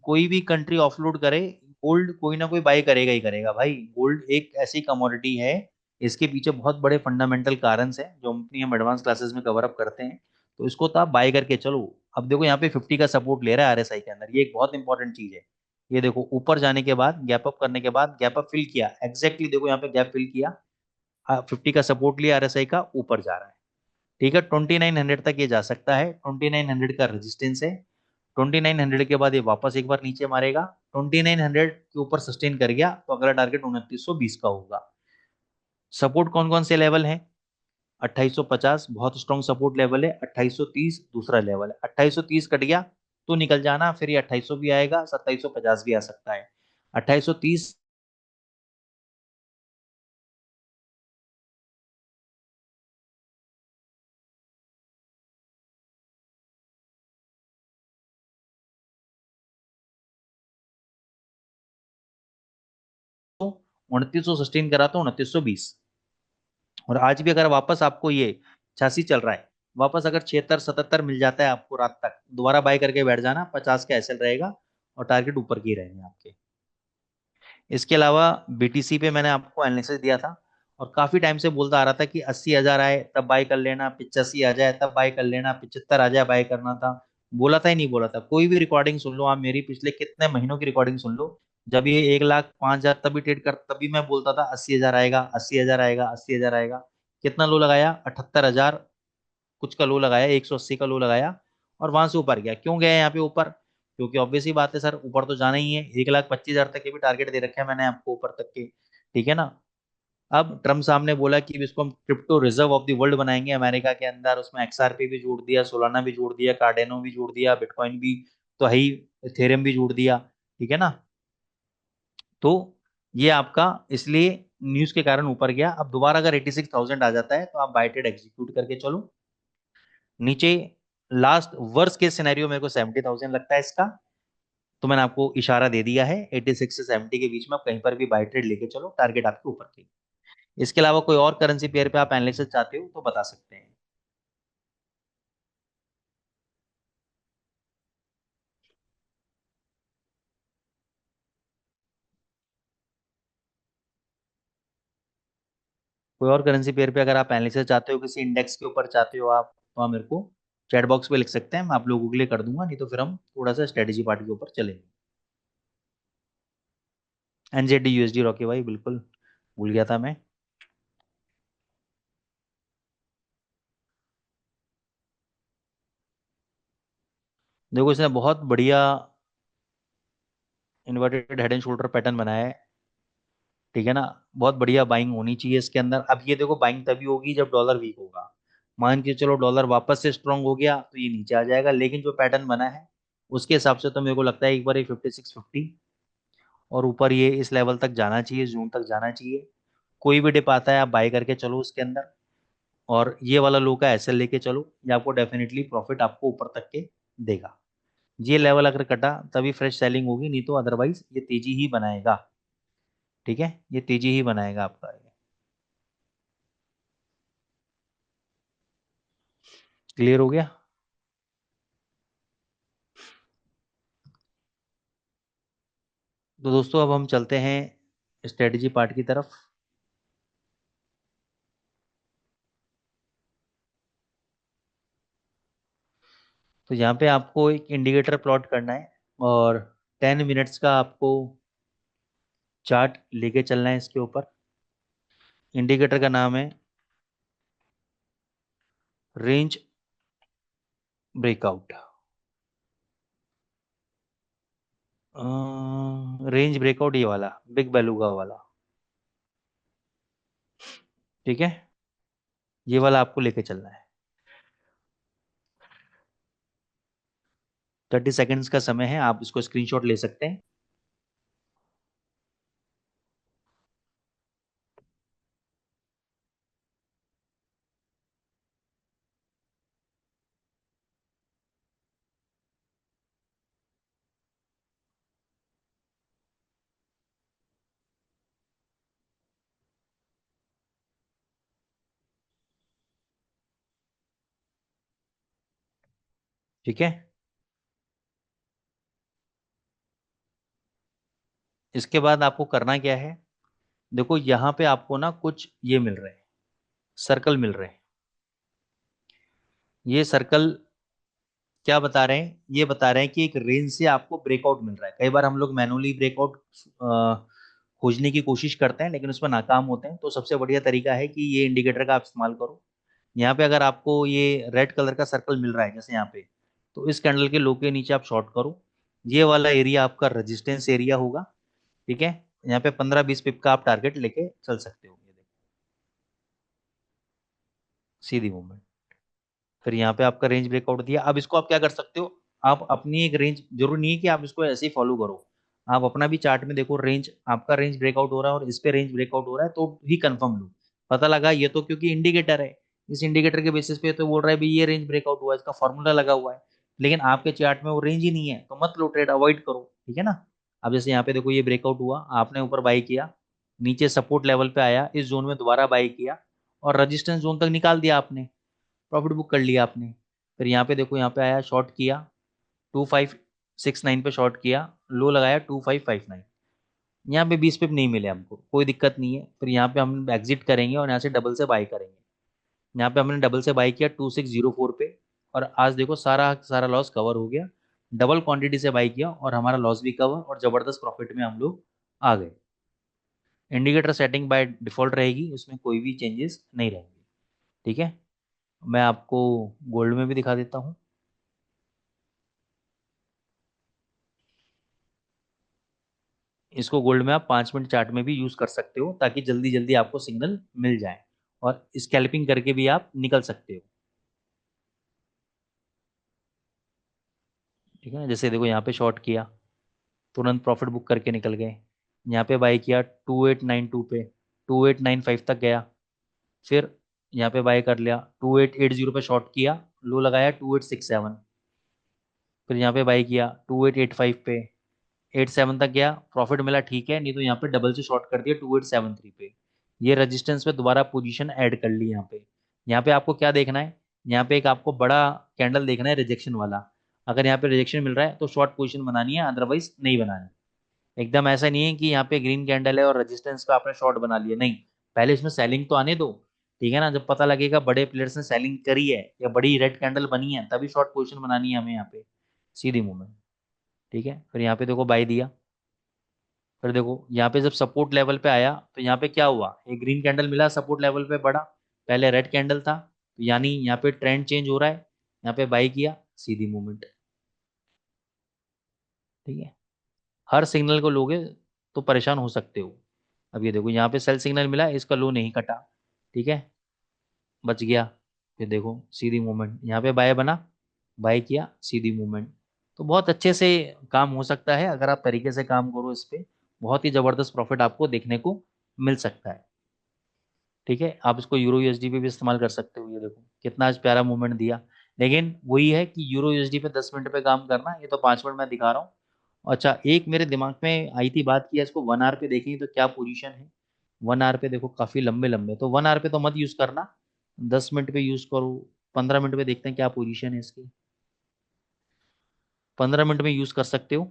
Speaker 1: कोई भी कंट्री ऑफलोड करे, गोल्ड कोई ना कोई बाय करेगा ही करेगा भाई। गोल्ड एक ऐसी कमोडिटी है, इसके पीछे बहुत बड़े फंडामेंटल कारण है जो अपनी हम एडवांस क्लासेस में कवर अप करते हैं। तो इसको तो आप बाय करके चलो। अब देखो यहाँ पे 50 का सपोर्ट ले रहा है आरएसआई के अंदर, ये एक बहुत इंपॉर्टेंट चीज है। ये देखो ऊपर जाने के बाद गैप अप करने के बाद गैप अप फिल किया, एग्जैक्टली देखो यहाँ पे गैप फिल किया, 50 का सपोर्ट लिया आरएसआई का, ऊपर जा रहा है। ठीक है, 2900 तक ये जा सकता है, 2900 का रेजिस्टेंस है। 2900 के बाद ये वापस एक बार नीचे मारेगा, 2900 के ऊपर सस्टेन कर गया तो अगला टारगेट 2920 का होगा। सपोर्ट कौन कौन से लेवल है, 2850 बहुत स्ट्रॉन्ग सपोर्ट लेवल है, 2830 दूसरा लेवल है। 2830 कट गया तो निकल जाना, फिर ये 2800 भी आएगा, 2750 भी आ सकता है। 2830 2900 सस्टेन करा तो 2920। और आज भी अगर वापस आपको ये 86 चल रहा है, वापस अगर 76-77 मिल जाता है आपको रात तक, दोबारा बाय करके बैठ जाना, 50 का एसएल रहेगा और टारगेट ऊपर की रहेंगे आपके। इसके अलावा बीटीसी पे मैंने आपको एनालिसिस दिया था और काफी टाइम से बोलता आ रहा था कि 80,000 आए तब बाय कर लेना, 85 आ जाए तब बाय कर लेना, 75 आ जाए बाय करना था। बोला था ही नहीं बोला था, कोई भी रिकॉर्डिंग सुन लो आप मेरी, पिछले कितने महीनों की रिकॉर्डिंग सुन लो, जब ये 1,05,000 तभी ट्रेड कर, तभी मैं बोलता था 80,000 आएगा, 80,000 आएगा, 80,000 आएगा। कितना लो लगाया, 78,000 कुछ का लो लगाया, 180 का लो लगाया और वहां से ऊपर गया। क्यों गया यहाँ पे ऊपर, क्योंकि ऑब्वियस ही बात है सर, ऊपर तो जाना ही है। 1,25,000 तक के भी टारगेट दे रखे हैं मैंने आपको ऊपर तक के, ठीक है ना। अब ट्रम्प साहब ने बोला कि इसको हम crypto reserve of the world बनाएंगे अमेरिका के अंदर, उसमें एक्सआरपी भी जोड़ दिया, सोलाना भी जोड़ दिया, कार्डेनो भी जोड़ दिया, बिटकॉइन भी तो है ही, इथेरियम भी जोड़ दिया, ठीक है ना। तो ये आपका इसलिए न्यूज के कारण ऊपर गया। अब दोबारा अगर 86,000 आ जाता है तो आप बाय ट्रेड एग्जीक्यूट करके चलो। नीचे लास्ट वर्स्ट केस सिनेरियो मेरे को 70,000 लगता है इसका, तो मैंने आपको इशारा दे दिया है, 86 से 70 के बीच में आप कहीं पर भी बाय ट्रेड लेके चलो, टारगेट आपके ऊपर की। इसके अलावा कोई और करेंसी पेयर पे आप एनालिसिस चाहते हो तो बता सकते हैं। कोई और करेंसी पेयर पे अगर आप एनालिसिस चाहते हो, किसी इंडेक्स के ऊपर चाहते हो आप, तो आप मेरे को चैट बॉक्स पे लिख सकते हैं, मैं आप लोगों के लिए कर दूंगा, नहीं तो फिर हम थोड़ा सा स्ट्रेटेजी पार्ट के ऊपर चलेंगे। एनजेडी यूएसडी रॉकी भाई, बिल्कुल भूल गया था मैं। देखो इसने बहुत बढ़िया inverted head and shoulder pattern बनाया है, ठीक है ना। बहुत बढ़िया बाइंग होनी चाहिए इसके अंदर। अब ये देखो बाइंग तभी होगी जब डॉलर वीक होगा। मान के चलो डॉलर वापस से स्ट्रांग हो गया तो ये नीचे आ जाएगा, लेकिन जो पैटर्न बना है उसके हिसाब से तो मेरे को लगता है एक बार ये 5650 और ऊपर ये इस लेवल तक जाना चाहिए, जून तक जाना चाहिए। कोई भी डिप आता है आप बाय करके चलो उसके अंदर, और ये वाला लो का एसएल लेके चलो, ये आपको डेफिनेटली प्रॉफिट आपको ऊपर तक के देगा। ये लेवल अगर कटा तभी फ्रेश सेलिंग होगी, नहीं तो अदरवाइज ये तेजी ही बनाएगा। ठीक है, ये तेजी ही बनाएगा आपका ये। क्लियर हो गया। तो दोस्तों अब हम चलते हैं स्ट्रेटजी पार्ट की तरफ। तो यहाँ पे आपको एक इंडिकेटर प्लॉट करना है, और 10 मिनट्स का आपको चार्ट लेके चलना है इसके ऊपर। इंडिकेटर का नाम है रेंज ब्रेकआउट। रेंज ब्रेकआउट ये वाला बिग बेलुगा वाला, ठीक है। ये वाला आपको लेके चलना है। 30 सेकेंड्स का समय है, आप इसको स्क्रीनशॉट ले सकते हैं। ठीक है, इसके बाद आपको करना क्या है। देखो यहाँ पे आपको ना कुछ ये मिल रहे हैं, सर्कल मिल रहे हैं। ये सर्कल क्या बता रहे हैं, ये बता रहे हैं कि एक रेंज से आपको ब्रेकआउट मिल रहा है। कई बार हम लोग मैनुअली ब्रेकआउट खोजने की कोशिश करते हैं लेकिन उसमें नाकाम होते हैं। तो सबसे बढ़िया तरीका है कि ये इंडिकेटर का आप इस्तेमाल करो। यहाँ पे अगर आपको ये रेड कलर का सर्कल मिल रहा है जैसे यहाँ पे, तो इस कैंडल के लो के नीचे आप शॉर्ट करो। ये वाला एरिया आपका रेजिस्टेंस एरिया होगा, ठीक है। यहाँ पे 15-20 पिप का आप टारगेट लेके चल सकते हो। ये देखो सीधी मूवमेंट। फिर यहाँ पे आपका रेंज ब्रेकआउट दिया। अब इसको आप क्या कर सकते हो, आप अपनी एक रेंज, जरूरी नहीं है कि आप इसको ऐसे ही फॉलो करो। आप अपना भी चार्ट में देखो, रेंज आपका रेंज ब्रेकआउट हो रहा है और इस पे रेंज ब्रेकआउट हो रहा है तो ही कंफर्म लो। पता लगा ये तो क्योंकि इंडिकेटर है, इस इंडिकेटर के बेसिस पे तो बोल रहा है भाई ये रेंज ब्रेकआउट हुआ है, इसका फॉर्मूला लगा हुआ है। लेकिन आपके चार्ट में वो रेंज ही नहीं है तो मत लो, ट्रेड अवॉइड करो, ठीक है ना। अब जैसे यहाँ पे देखो ये ब्रेकआउट हुआ, आपने ऊपर बाई किया, नीचे सपोर्ट लेवल पे आया, इस जोन में दोबारा बाई किया और रजिस्टेंस जोन तक निकाल दिया आपने, प्रॉफिट बुक कर लिया आपने। फिर यहाँ पे देखो, यहाँ पे आया शॉर्ट किया, 2569 पे शॉर्ट किया, लो लगाया 2559। यहाँ पे 20 पिप नहीं मिले हमको, कोई दिक्कत नहीं है। फिर यहाँ पे हम एग्जिट करेंगे और यहाँ से डबल से बाई करेंगे। यहाँ पे हमने डबल से बाई किया 2604 पे, और आज देखो सारा सारा लॉस कवर हो गया। डबल क्वांटिटी से बाई किया और हमारा लॉस भी कवर, और जबरदस्त प्रॉफिट में हम लोग आ गए। इंडिकेटर सेटिंग बाय डिफॉल्ट रहेगी, उसमें कोई भी चेंजेस नहीं रहेंगे, ठीक है। मैं आपको गोल्ड में भी दिखा देता हूँ। इसको गोल्ड में आप 5 मिनट चार्ट में भी यूज कर सकते हो ताकि जल्दी जल्दी आपको सिग्नल मिल जाए, और स्कैल्पिंग करके भी आप निकल सकते हो, ठीक है ना। जैसे देखो यहाँ पे शॉर्ट किया, तुरंत प्रॉफिट बुक करके निकल गए। यहाँ पे बाई किया 2892 पे, 2895 तक गया। फिर यहाँ पे बाई कर लिया, 2880 पे शॉर्ट किया, लो लगाया 2867। फिर यहाँ पे बाई किया 2885 पे, 87 तक गया, प्रॉफिट मिला, ठीक है। नहीं तो यहाँ पे डबल से शॉर्ट कर दिया 2873 पे। ये रेजिस्टेंस पे दोबारा पोजीशन ऐड कर ली यहाँ पे। यहाँ पे आपको क्या देखना है, यहाँ पे एक आपको बड़ा कैंडल देखना है रिजेक्शन वाला। अगर यहाँ पे रिजेक्शन मिल रहा है तो शॉर्ट पोजीशन बनानी है, अदरवाइज नहीं बनानी। एकदम ऐसा नहीं है कि यहाँ पे ग्रीन कैंडल है और रेजिस्टेंस पे आपने शॉर्ट बना लिया, नहीं। पहले इसमें सेलिंग तो आने दो, ठीक है ना। जब पता लगेगा बड़े प्लेयर्स ने सेलिंग करी है या बड़ी रेड कैंडल बनी है, तभी शॉर्ट पोजीशन बनानी है हमें यहाँ पे, सीधी मूवमेंट, ठीक है। फिर यहाँ पे देखो बाई दिया। फिर देखो यहाँ पे जब सपोर्ट लेवल पे आया तो यहाँ पे क्या हुआ, एक ग्रीन कैंडल मिला सपोर्ट लेवल पे बड़ा, पहले रेड कैंडल था, तो यानी यहाँ पे ट्रेंड चेंज हो रहा है। यहाँ पे बाई किया, सीधी मूवमेंट, ठीक है, हर सिग्नल को लोगे तो परेशान हो सकते हो। अब ये देखो यहाँ पे सेल सिग्नल मिला, इसका लो नहीं कटा, ठीक है, बच गया। फिर देखो सीधी मूवमेंट, यहाँ पे बाय बना, बाय किया, सीधी मूवमेंट। तो बहुत अच्छे से काम हो सकता है अगर आप तरीके से काम करो इस पे, बहुत ही जबरदस्त प्रॉफिट आपको देखने को मिल सकता है। ठीक है, आप इसको यूरो यूएसडी पे भी इस्तेमाल कर सकते हो। ये देखो कितना आज प्यारा मूवमेंट दिया। लेकिन वही है कि यूरो यूएसडी पे 10 मिनट पे काम करना, ये तो 5 मिनट में दिखा रहा हूँ। अच्छा, एक मेरे दिमाग में आई थी बात की, इसको 1 आवर पे देखेंगे तो क्या पोजीशन है। 1 आवर पे देखो काफी लंबे लंबे, तो 1 आवर पे तो मत यूज करना, 10 मिनट पे यूज करो। 15 मिनट पे देखते हैं क्या पोजीशन है इसकी। 15 मिनट में यूज कर सकते हो।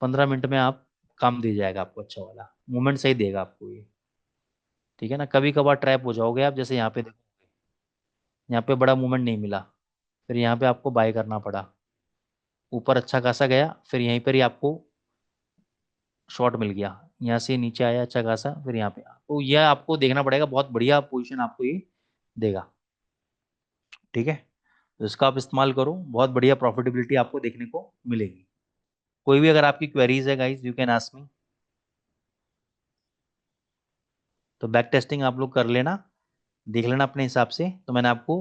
Speaker 1: 15 मिनट में आप काम दे जाएगा आपको, अच्छा वाला मूवमेंट सही देगा आपको ये। ठीक है ना, कभी कभार ट्रैप हो जाओगे आप, जैसे यहाँ पे देखो, यहाँ पे बड़ा मूवमेंट नहीं मिला, फिर यहाँ पे आपको बाय करना पड़ा, ऊपर अच्छा खासा गया, फिर यहीं पर ही आपको शॉर्ट मिल गया, यहाँ से नीचे आया अच्छा खासा, फिर यहाँ पे तो यह आपको देखना पड़ेगा, बहुत बढ़िया पोजीशन आपको ये देगा। ठीक है, तो इसका आप इस्तेमाल करो, बहुत बढ़िया प्रॉफिटेबिलिटी आपको देखने को मिलेगी। कोई भी अगर आपकी क्वेरीज है guys, you can ask me. तो बैक टेस्टिंग आप लोग कर लेना, देख लेना अपने हिसाब से। तो मैंने आपको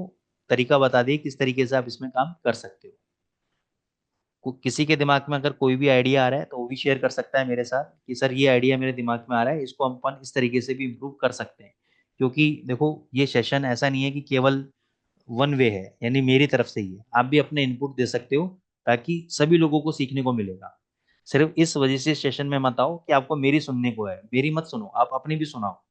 Speaker 1: तरीका बता दिया किस तरीके से आप इसमें काम कर सकते हो। किसी के दिमाग में अगर कोई भी आइडिया आ रहा है तो वो भी शेयर कर सकता है मेरे साथ कि सर ये आइडिया मेरे दिमाग में आ रहा है, इसको हम अपन इस तरीके से भी इम्प्रूव कर सकते हैं। क्योंकि देखो ये सेशन ऐसा नहीं है कि केवल वन वे है, यानी मेरी तरफ से ही है, आप भी अपने इनपुट दे सकते हो ताकि सभी लोगों को सीखने को मिलेगा। सिर्फ इस वजह से सेशन में मत आओ कि आपको मेरी सुनने को है, मेरी मत सुनो, आप अपनी भी सुनाओ।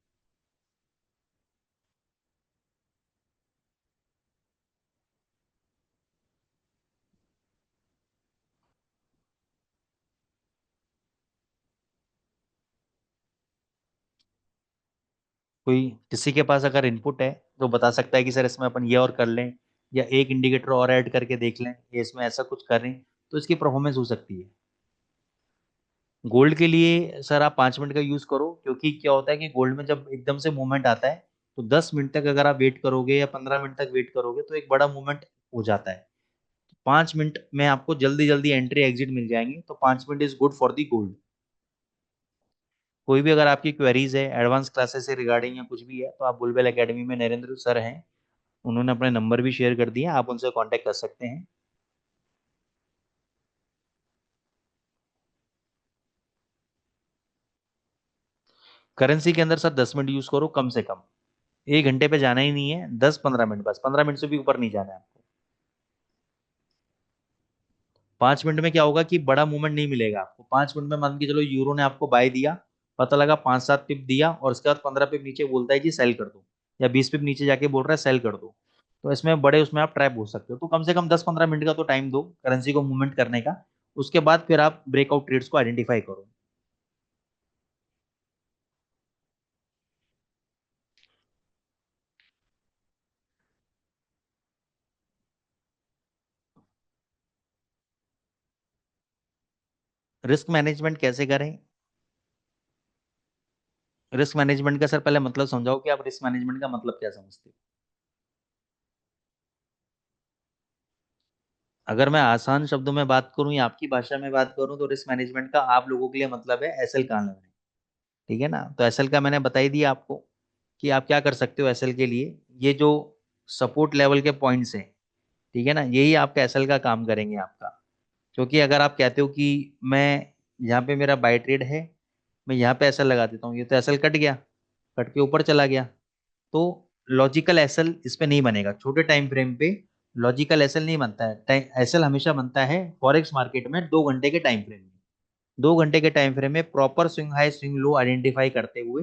Speaker 1: कोई किसी के पास अगर इनपुट है तो बता सकता है कि सर इसमें अपन ये और कर लें, या एक इंडिकेटर और ऐड करके देख लें, या इसमें ऐसा कुछ करें तो इसकी परफॉर्मेंस हो सकती है। गोल्ड के लिए सर आप 5 मिनट का यूज करो, क्योंकि क्या होता है कि गोल्ड में जब एकदम से मूवमेंट आता है तो 10 मिनट तक अगर आप वेट करोगे या 15 मिनट तक वेट करोगे तो एक बड़ा मूवमेंट हो जाता है। 5 मिनट में आपको जल्दी जल्दी एंट्री एग्जिट मिल जाएंगे, तो 5 minute is good for the gold. कोई भी अगर आपकी क्वेरीज है एडवांस क्लासेस से रिगार्डिंग या कुछ भी है, तो आप बुलबेल एकेडमी में नरेंद्र सर हैं, उन्होंने अपने नंबर भी शेयर कर दिया, आप उनसे कांटेक्ट कर सकते हैं। करेंसी के अंदर सर 10 मिनट यूज करो कम से कम, 1 घंटे पे जाना ही नहीं है, 10-15 मिनट बस, 15 मिनट से भी ऊपर नहीं जाना है आपको। 5 मिनट में क्या होगा कि बड़ा मूवमेंट नहीं मिलेगा आपको। 5 मिनट में मान के चलो यूरो ने आपको बाय दिया, पता लगा 5-7 पिप दिया, और उसके बाद 15 पिप नीचे बोलता है कि सेल कर दो, या 20 पिप नीचे जाके बोल रहा है सेल कर दो, तो इसमें बड़े उसमें आप ट्रैप हो सकते हो। तो कम से कम 10-15 मिनट का तो टाइम दो करेंसी को मूवमेंट करने का, उसके बाद फिर आप ब्रेकआउट ट्रेड्स को आइडेंटिफाई करो। रिस्क मैनेजमेंट कैसे करें? रिस्क मैनेजमेंट का सर पहले मतलब समझाओ कि आप रिस्क मैनेजमेंट का मतलब क्या समझते हो। अगर मैं आसान शब्दों में बात करूं या आपकी भाषा में बात करूं, तो रिस्क मैनेजमेंट का आप लोगों के लिए मतलब है एसएल कहाँ लगाना है। ठीक है ना, तो एसएल का मैंने बता ही दिया आपको कि आप क्या कर सकते हो एसएल के लिए। ये जो सपोर्ट लेवल के पॉइंट्स हैं, ठीक है ना, यही आपका एसएल का काम करेंगे आपका। क्योंकि अगर आप कहते हो कि मैं यहाँ पे मेरा बाय ट्रेड है, मैं यहाँ पे एसएल लगा देता हूँ, ये तो एसएल कट गया, कट के ऊपर चला गया, तो लॉजिकल एसएल इस पे नहीं बनेगा छोटे टाइम फ्रेम पे। लॉजिकल एसएल नहीं बनता है, एसएल हमेशा बनता है फॉरेक्स मार्केट में 2 घंटे के टाइम फ्रेम में। 2 घंटे के टाइम फ्रेम में proper swing high swing low identify करते हुए,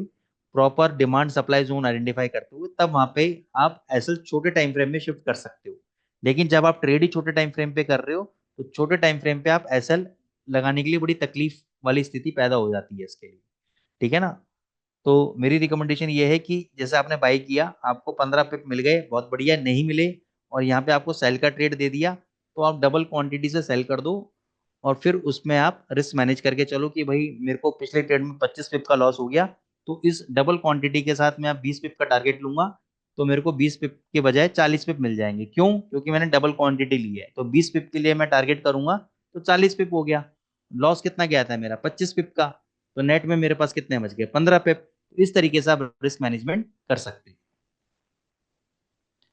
Speaker 1: proper demand supply zone identify करते हुए, तब वहां पे आप एसएल छोटे टाइम फ्रेम में शिफ्ट कर सकते हो। लेकिन जब आप ट्रेड ही छोटे टाइम फ्रेम पे कर रहे हो, तो छोटे टाइम फ्रेम पे आप एसएल लगाने के लिए बड़ी तकलीफ वाली स्थिति पैदा हो जाती है इसके लिए। ठीक है ना, तो मेरी रिकमेंडेशन ये है कि जैसे आपने बाई किया, आपको 15 पिप मिल गए, बहुत बढ़िया, नहीं मिले और यहाँ पे आपको सेल का ट्रेड दे दिया, तो आप डबल क्वांटिटी से सेल कर दो, और फिर उसमें आप रिस्क मैनेज करके चलो कि भाई मेरे को पिछले ट्रेड में 25 पिप का लॉस हो गया, तो इस डबल क्वांटिटी के साथ मैं आप 20 पिप का टारगेट लूंगा, तो मेरे को 20 पिप के बजाय 40 पिप मिल जाएंगे। क्यों? क्योंकि मैंने डबल क्वांटिटी ली है, तो 20 पिप के लिए मैं टारगेट करूंगा, तो 40 पिप हो गया। लॉस कितना गया था मेरा, 25 पिप का। तो नेट में मेरे पास कितने बच गए, 15 पिप। इस तरीके से आप रिस्क मैनेजमेंट कर सकते हैं।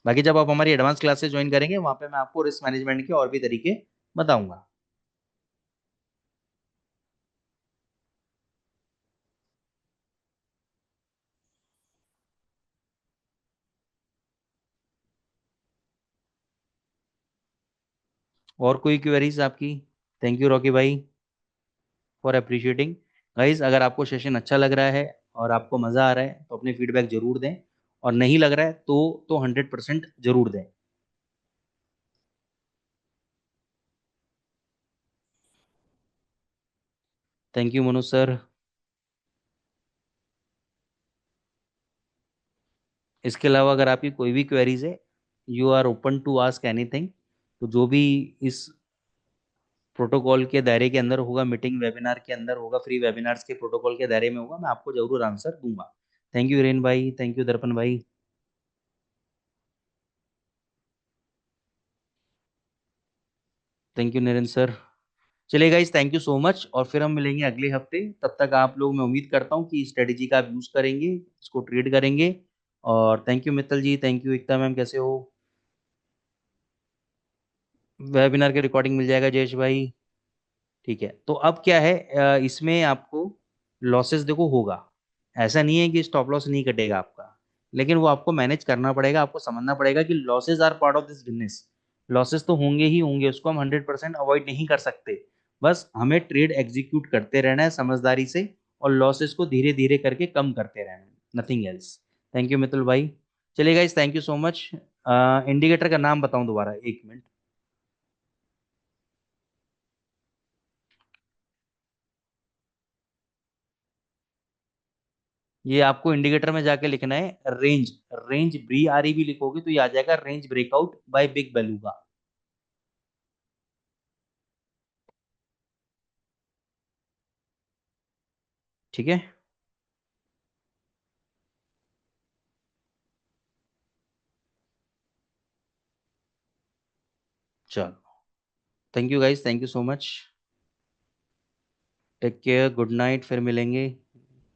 Speaker 1: बाकी जब आप हमारी एडवांस क्लासेस ज्वाइन करेंगे, वहां पे मैं आपको रिस्क मैनेजमेंट के और भी तरीके बताऊंगा। और कोई क्वेरीज आपकी? थैंक यू रॉकी भाई फॉर अप्रिशिएटिंग। गाइज, अगर आपको सेशन अच्छा लग रहा है और आपको मजा आ रहा है तो अपने फीडबैक जरूर दें, और नहीं लग रहा है तो 100% जरूर दें। Thank you Manoj sir. इसके अलावा अगर आपकी कोई भी क्वेरीज है, you are open to ask anything. तो जो भी इस प्रोटोकॉल के दायरे के अंदर होगा, मीटिंग वेबिनार के अंदर होगा, फ्री वेबिनार्स के प्रोटोकॉल के दायरे में होगा, मैं आपको जरूर आंसर दूंगा। थैंक यू हिरेन भाई, थैंक यू दर्पण भाई। Thank you Narendra sir. चलिए guys, thank you so much, और फिर हम मिलेंगे अगले हफ्ते। तब तक आप लोग, मैं उम्मीद करता हूँ कि स्ट्रेटेजी का आप यूज करेंगे, इसको ट्रेड करेंगे। और thank you Mittal ji, thank you Ekta ma'am, कैसे हो? वेबिनार के रिकॉर्डिंग मिल जाएगा जयेश भाई। ठीक है, तो अब क्या है, इसमें आपको लॉसेस देखो होगा। ऐसा नहीं है कि स्टॉप लॉस नहीं कटेगा आपका, लेकिन वो आपको मैनेज करना पड़ेगा। आपको समझना पड़ेगा कि losses are part of this business. Losses तो होंगे ही होंगे, उसको हम 100% अवॉइड नहीं कर सकते। बस हमें ट्रेड एग्जीक्यूट करते रहना है समझदारी से, और लॉसेस को धीरे धीरे करके कम करते रहना है, nothing else. Thank you Mitul भाई। चलिए guys, thank you so much. Indicator का नाम बताऊं दोबारा, एक मिनट। ये आपको इंडिकेटर में जाके लिखना है रेंज। रेंज BRE भी लिखोगे तो ये आ जाएगा range breakout by big beluga. ठीक है, चलो। Thank you guys, thank you so much. Take care, good night, फिर मिलेंगे।